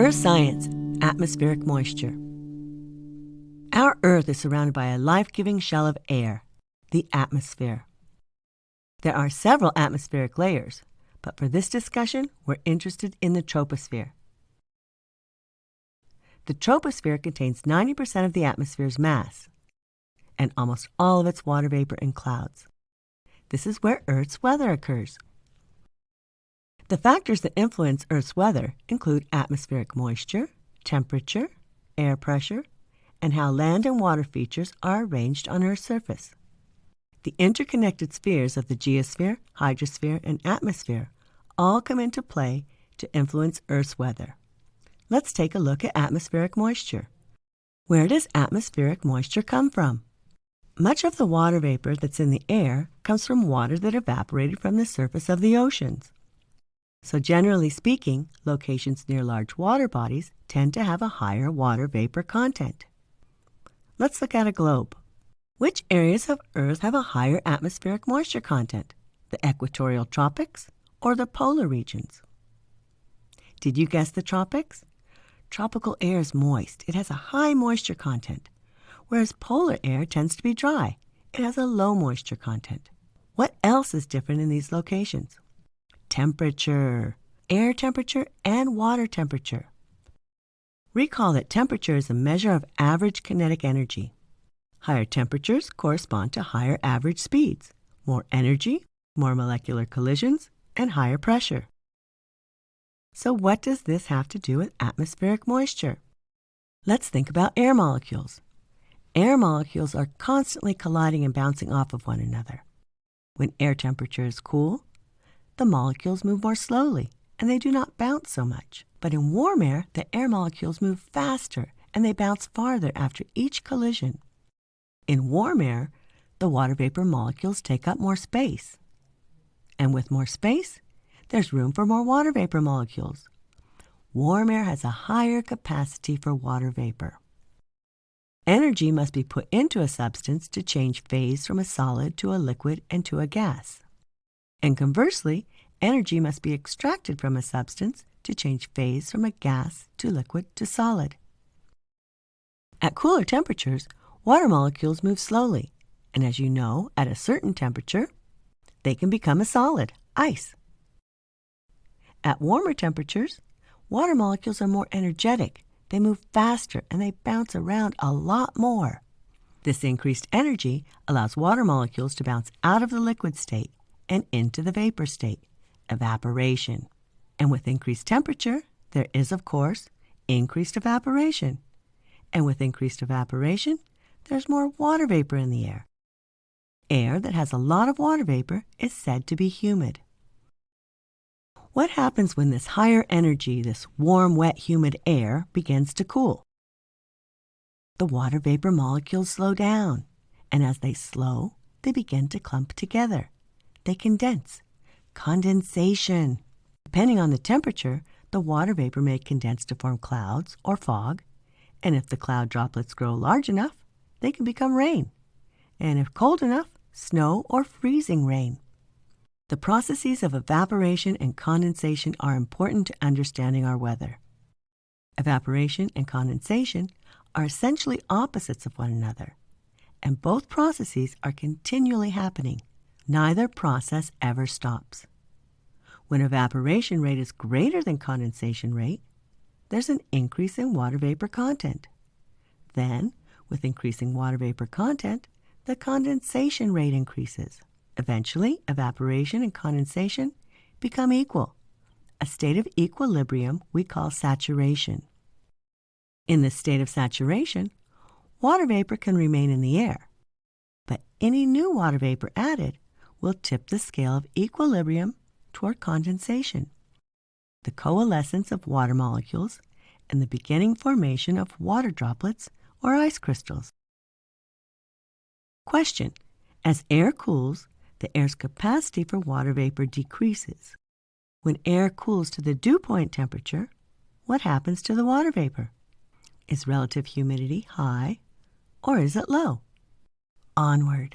Earth Science: Atmospheric Moisture. Our Earth is surrounded by a life-giving shell of air, the atmosphere. There are several atmospheric layers, but for this discussion, we're interested in the troposphere. The troposphere contains 90% of the atmosphere's mass and almost all of its water vapor and clouds. This is where Earth's weather occurs. The factors that influence Earth's weather include atmospheric moisture, temperature, air pressure, and how land and water features are arranged on Earth's surface. The interconnected spheres of the geosphere, hydrosphere, and atmosphere all come into play to influence Earth's weather. Let's take a look at atmospheric moisture. Where does atmospheric moisture come from? Much of the water vapor that's in the air comes from water that evaporated from the surface of the oceans. So generally speaking, locations near large water bodies tend to have a higher water vapor content. Let's look at a globe. Which areas of Earth have a higher atmospheric moisture content? The equatorial tropics or the polar regions? Did you guess the tropics? Tropical air is moist. It has a high moisture content, whereas polar air tends to be dry. It has a low moisture content. What else is different in these locations? Temperature, air temperature, and water temperature. Recall that temperature is a measure of average kinetic energy. Higher temperatures correspond to higher average speeds, more energy, more molecular collisions, and higher pressure. So what does this have to do with atmospheric moisture? Let's think about air molecules. Air molecules are constantly colliding and bouncing off of one another. When air temperature is cool, the molecules move more slowly and they do not bounce so much. But in warm air, the air molecules move faster and they bounce farther after each collision. In warm air, the water vapor molecules take up more space. And with more space, there's room for more water vapor molecules. Warm air has a higher capacity for water vapor. Energy must be put into a substance to change phase from a solid to a liquid and to a gas. And conversely, energy must be extracted from a substance to change phase from a gas to liquid to solid. At cooler temperatures, water molecules move slowly, and as you know, at a certain temperature, they can become a solid, ice. At warmer temperatures, water molecules are more energetic. They move faster and they bounce around a lot more. This increased energy allows water molecules to bounce out of the liquid state and into the vapor state, evaporation. And with increased temperature, there is, of course, increased evaporation. And with increased evaporation, there's more water vapor in the air. Air that has a lot of water vapor is said to be humid. What happens when this higher energy, this warm, wet, humid air, begins to cool? The water vapor molecules slow down, and as they slow, they begin to clump together. They condense. Condensation. Depending on the temperature, the water vapor may condense to form clouds or fog, and if the cloud droplets grow large enough, they can become rain, and if cold enough, snow or freezing rain. The processes of evaporation and condensation are important to understanding our weather. Evaporation and condensation are essentially opposites of one another, and both processes are continually happening. Neither process ever stops. When evaporation rate is greater than condensation rate, there's an increase in water vapor content. Then, with increasing water vapor content, the condensation rate increases. Eventually, evaporation and condensation become equal. A state of equilibrium we call saturation. In this state of saturation, water vapor can remain in the air, but any new water vapor added will tip the scale of equilibrium toward condensation, the coalescence of water molecules, and the beginning formation of water droplets or ice crystals. Question: as air cools, the air's capacity for water vapor decreases. When air cools to the dew point temperature, what happens to the water vapor? Is relative humidity high or is it low? Onward.